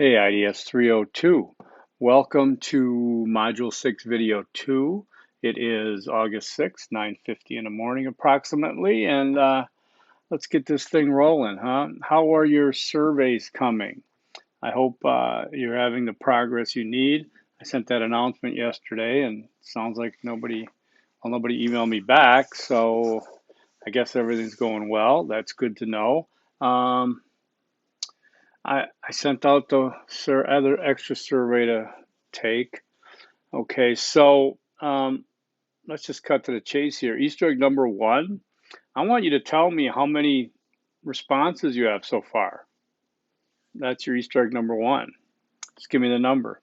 Hey, IDS 302. Welcome to Module 6, Video 2. It is August 6th, 9:50 in the morning approximately, and let's get this thing rolling, huh? How are your surveys coming? I hope you're having the progress you need. I sent that announcement yesterday, and it sounds like nobody emailed me back, so I guess everything's going well. That's good to know. Um, I sent out the other extra survey to take. Okay, so let's just cut to the chase here. Easter egg number one. I want you to tell me how many responses you have so far. That's your Easter egg number one. Just give me the number.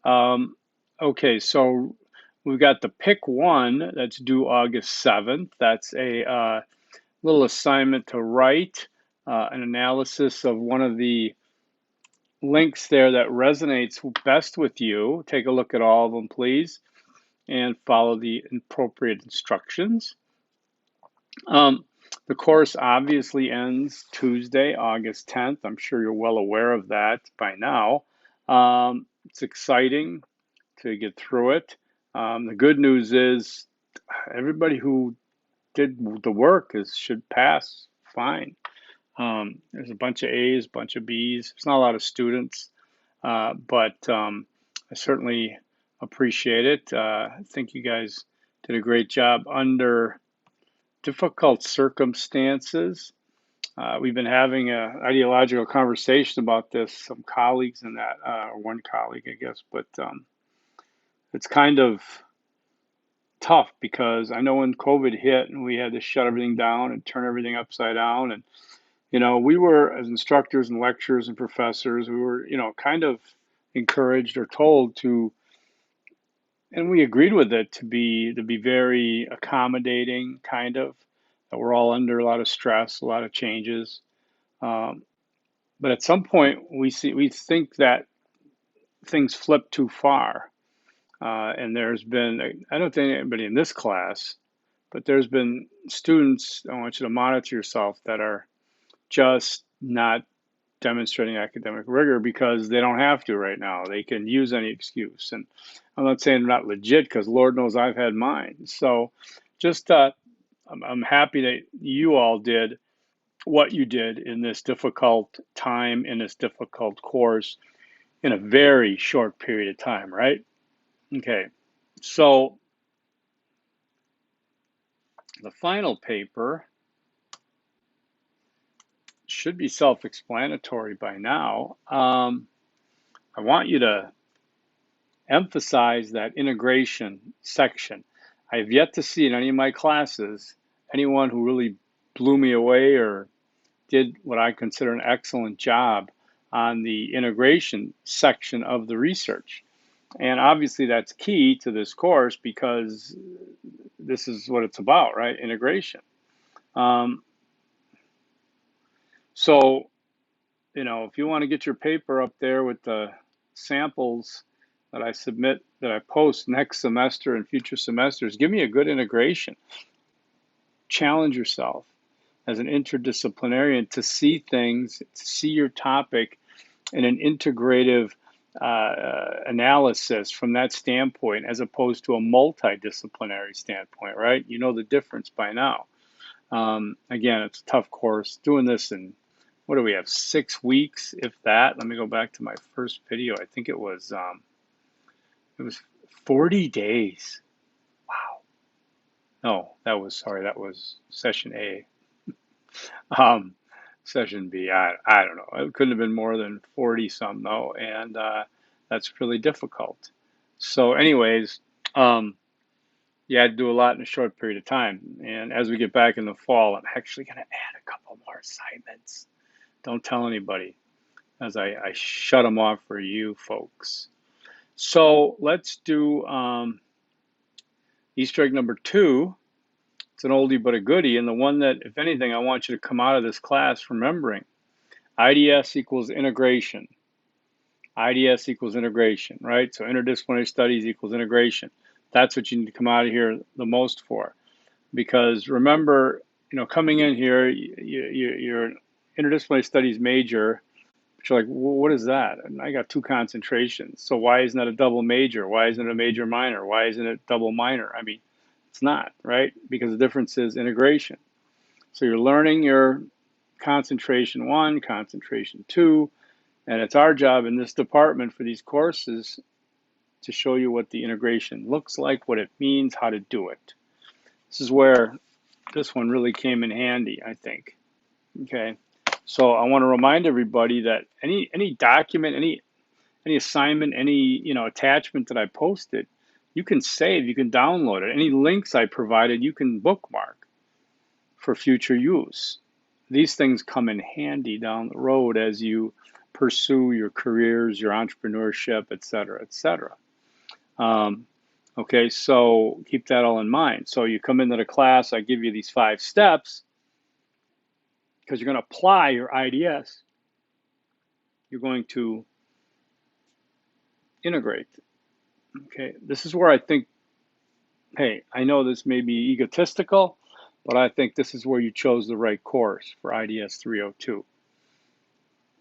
Um, okay, so we've got the pick one that's due August 7th. That's a little assignment to write an analysis of one of the links there that resonates best with you. Take a look at all of them, please, and follow the appropriate instructions. The course obviously ends Tuesday, August 10th. I'm sure you're well aware of that by now. It's exciting to get through it. The good news is everybody who did the work should pass fine. There's a bunch of A's, a bunch of B's. There's not a lot of students. But I certainly appreciate it. I think you guys did a great job under difficult circumstances. We've been having an ideological conversation about this, some colleagues in that, or one colleague, I guess, but it's kind of tough because I know when COVID hit and we had to shut everything down and turn everything upside down, and we were, as instructors and lecturers and professors, we were, kind of encouraged or told to, and we agreed with it, to be very accommodating, kind of, that we're all under a lot of stress, a lot of changes. Um, but at some point, we think that things flip too far, and there's been, I don't think anybody in this class, but there's been students. I want you to monitor yourself that are just not demonstrating academic rigor because they don't have to right now. They can use any excuse. And I'm not saying they're not legit because Lord knows I've had mine. So just I'm happy that you all did what you did in this difficult time, in this difficult course, in a very short period of time, right? Okay. So the final paper should be self-explanatory by now. I want you to emphasize that integration section. I have yet to see in any of my classes anyone who really blew me away or did what I consider an excellent job on the integration section of the research. And obviously that's key to this course because this is what it's about, right? Integration. Um, so, if you want to get your paper up there with the samples that I submit, that I post next semester and future semesters, give me a good integration. Challenge yourself as an interdisciplinarian to see things, to see your topic in an integrative analysis from that standpoint, as opposed to a multidisciplinary standpoint, right? You know the difference by now. Again, it's a tough course. Doing this in, what do we have, 6 weeks, if that? Let me go back to my first video. I think it was 40 days. Wow. No, that was session A. Um, Session B, I don't know. It couldn't have been more than 40 some though, and that's really difficult. So, anyways, um, you had to do a lot in a short period of time. And as we get back in the fall, I'm actually going to add a couple more assignments. Don't tell anybody, as I shut them off for you folks. So let's do Easter egg number two. It's an oldie but a goodie, and the one that, if anything, I want you to come out of this class remembering. IDS equals integration. IDS equals integration, right? So interdisciplinary studies equals integration. That's what you need to come out of here the most for. Because remember, coming in here, you're an interdisciplinary studies major, But you're like, well, what is that? And I got two concentrations. So why isn't that a double major? Why isn't it a major minor? Why isn't it double minor? I mean, it's not, right? Because the difference is integration. So you're learning your concentration one, concentration two, and it's our job in this department for these courses to show you what the integration looks like, what it means, how to do it. This is where this one really came in handy, I think. Okay, so I want to remind everybody that any document, any assignment, any attachment that I posted, you can save, you can download it. Any links I provided, you can bookmark for future use. These things come in handy down the road as you pursue your careers, your entrepreneurship, et cetera, et cetera. Okay, so keep that all in mind. So you come into the class, I give you these 5 steps because you're going to apply your IDS. You're going to integrate. Okay, this is where I think, hey, I know this may be egotistical, but I think this is where you chose the right course for IDS 302.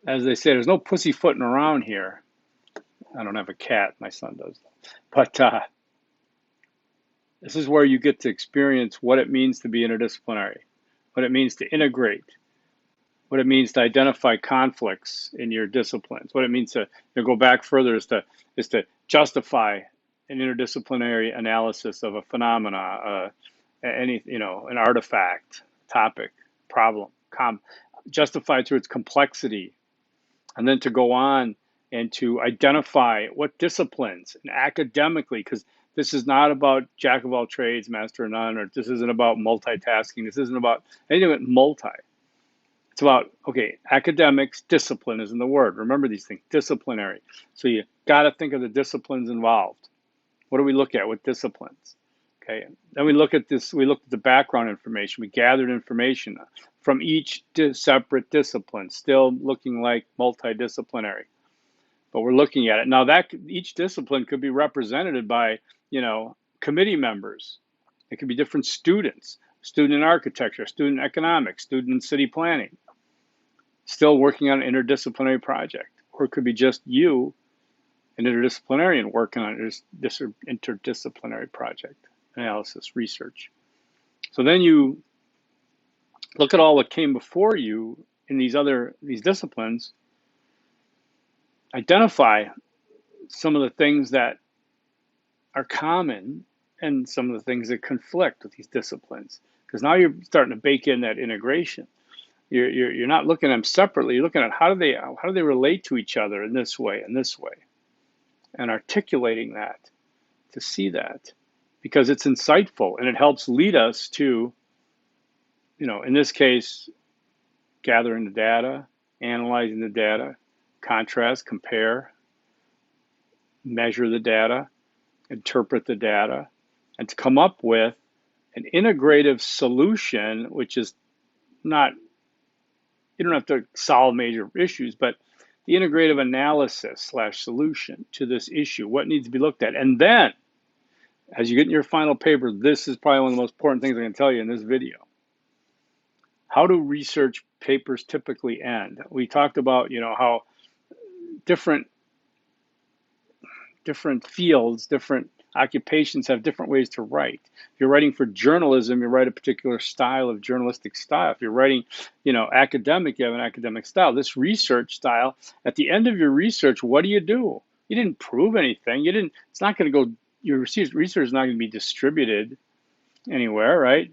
As they say, there's no pussyfooting around here. I don't have a cat, my son does. But this is where you get to experience what it means to be interdisciplinary, what it means to integrate, what it means to identify conflicts in your disciplines, what it means to go back further is to justify an interdisciplinary analysis of a phenomena, an artifact, topic, problem, justify it through its complexity, and then to go on and to identify what disciplines and academically, because this is not about jack of all trades, master of none, or this isn't about multitasking. This isn't about anything with multi. It's about, okay, academics, discipline is in the word. Remember these things, disciplinary. So you got to think of the disciplines involved. What do we look at with disciplines? Okay, then we look at this, we looked at the background information. We gathered information from each separate discipline, still looking like multidisciplinary. But we're looking at it. Now that each discipline could be represented by, committee members. It could be different students, student in architecture, student in economics, student in city planning, still working on an interdisciplinary project. Or it could be just you, an interdisciplinarian, working on this interdisciplinary project, analysis, research. So then you look at all what came before you in these disciplines, identify some of the things that are common and some of the things that conflict with these disciplines. Because now you're starting to bake in that integration. You're not looking at them separately. You're looking at how do they relate to each other in this way and this way, and articulating that to see that, because it's insightful and it helps lead us to, in this case, gathering the data, analyzing the data, contrast, compare, measure the data, interpret the data, and to come up with an integrative solution, which is not, you don't have to solve major issues, but the integrative analysis / solution to this issue, what needs to be looked at. And then, as you get in your final paper, this is probably one of the most important things I can tell you in this video. How do research papers typically end? We talked about, how different fields, different occupations have different ways to write. If you're writing for journalism, you write a particular style of journalistic style. If you're writing, academic, you have an academic style. This research style, at the end of your research, what do? You didn't prove anything. It's not going to go, your research is not going to be distributed anywhere, right?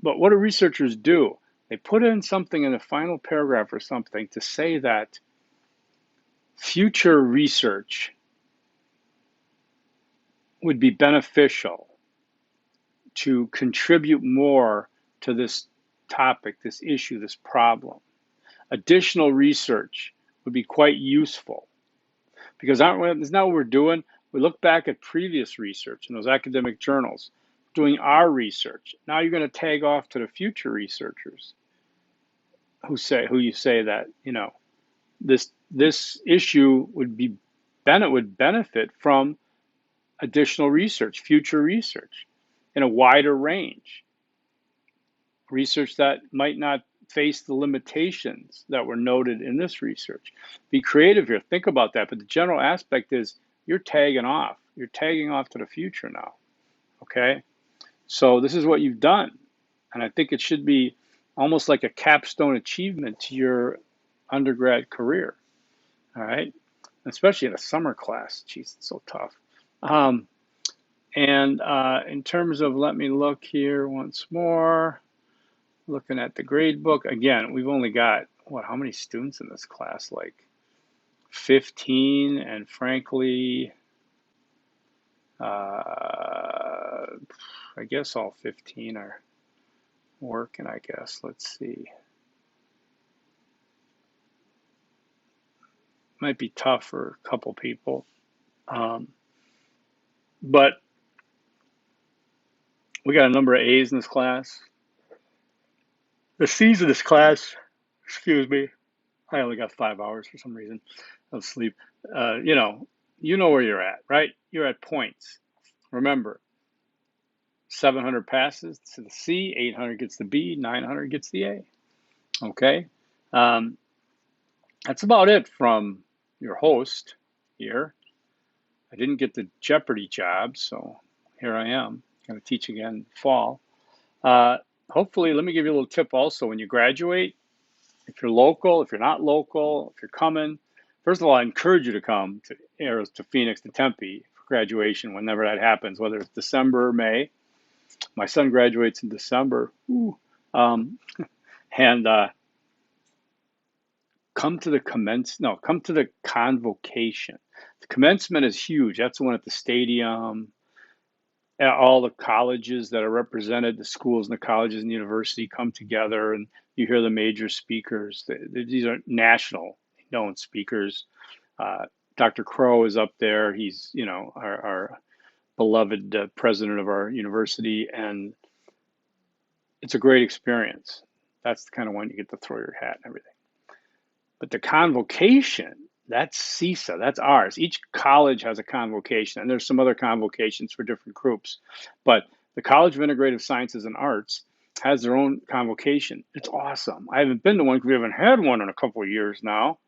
But what do researchers do? They put in something in the final paragraph or something to say that future research would be beneficial to contribute more to this topic, this issue, this problem. Additional research would be quite useful, because isn't that what we're doing? We look back at previous research in those academic journals, doing our research. Now you're going to tag off to the future researchers who you say that, this issue would benefit from additional research, future research in a wider range. Research that might not face the limitations that were noted in this research. Be creative here. Think about that. But the general aspect is you're tagging off. You're tagging off to the future now. Okay? So this is what you've done. And I think it should be almost like a capstone achievement to your undergrad career. All right? Especially in a summer class. Jeez, it's so tough. And in terms of, let me look here once more. Looking at the grade book, again, we've only got, what, how many students in this class? Like 15, and frankly, I guess all 15 are working, I guess. Let's see. Might be tough for a couple people. But we got a number of A's in this class. The C's in this class, excuse me, I only got 5 hours for some reason of sleep. You know where you're at, right? You're at points. Remember, 700 passes to the C, 800 gets the B, 900 gets the A. Okay? That's about it from your host here. I didn't get the Jeopardy job, so here I am. Going to teach again fall. Hopefully, let me give you a little tip also. When you graduate, if you're local, if you're not local, if you're coming, first of all, I encourage you to come to Phoenix, to Tempe for graduation, whenever that happens, whether it's December or May. My son graduates in December. And come to the convocation. The commencement is huge. That's the one at the stadium. All the colleges that are represented, the schools and the colleges and the university come together, and you hear the major speakers. These are national known speakers. Dr. Crow is up there. He's, our beloved president of our university, and it's a great experience. That's the kind of one you get to throw your hat and everything. But the convocation, that's CISA, that's ours. Each college has a convocation, and there's some other convocations for different groups. But the College of Integrative Sciences and Arts has their own convocation. It's awesome. I haven't been to one because we haven't had one in a couple of years now.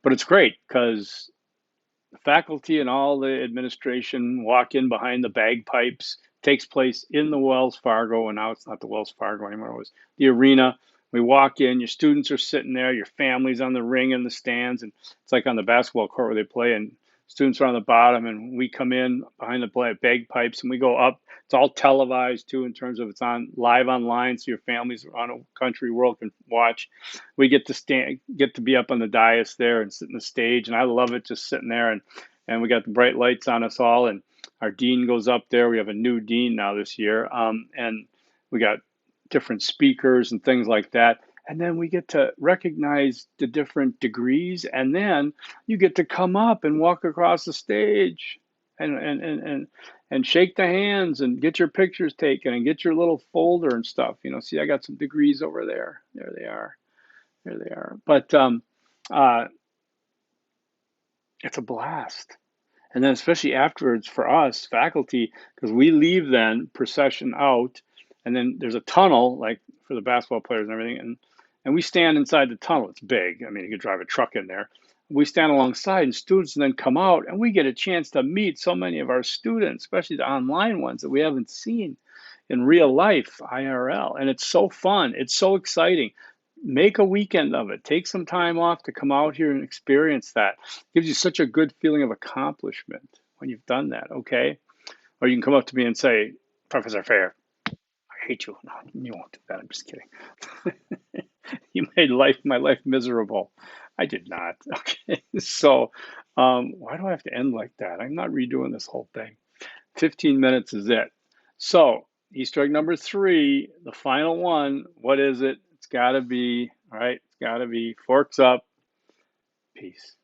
But it's great because the faculty and all the administration walk in behind the bagpipes. Takes place in the Wells Fargo, and now it's not the Wells Fargo anymore. It was the arena. We walk in, your students are sitting there, your family's on the ring in the stands, and it's like on the basketball court where they play, and students are on the bottom, and we come in behind the bagpipes, and we go up. It's all televised, too, in terms of it's on live online, so your families around the country, world can watch. We get to be up on the dais there and sit in the stage, and I love it, just sitting there, and we got the bright lights on us all, and our dean goes up there. We have a new dean now this year, and we got different speakers and things like that. And then we get to recognize the different degrees, and then you get to come up and walk across the stage and shake the hands and get your pictures taken and get your little folder and stuff. See, I got some degrees over there. There they are. There they are. But it's a blast. And then especially afterwards for us faculty, because we leave then procession out, and then there's a tunnel like for the basketball players and everything, and we stand inside the tunnel. It's big. I mean, you could drive a truck in there. We stand alongside, and students then come out, and we get a chance to meet so many of our students, especially the online ones that we haven't seen in real life, IRL. And it's so fun. It's so exciting. Make a weekend of it. Take some time off to come out here and experience that. It gives you such a good feeling of accomplishment when you've done that, okay? Or you can come up to me and say, Professor Fair, I hate you. No, you won't do that. I'm just kidding. You made my life miserable. I did not. Okay. So why do I have to end like that? I'm not redoing this whole thing. 15 minutes is it. So Easter egg number 3, the final one, what is it? It's got to be, all right, it's got to be forks up. Peace.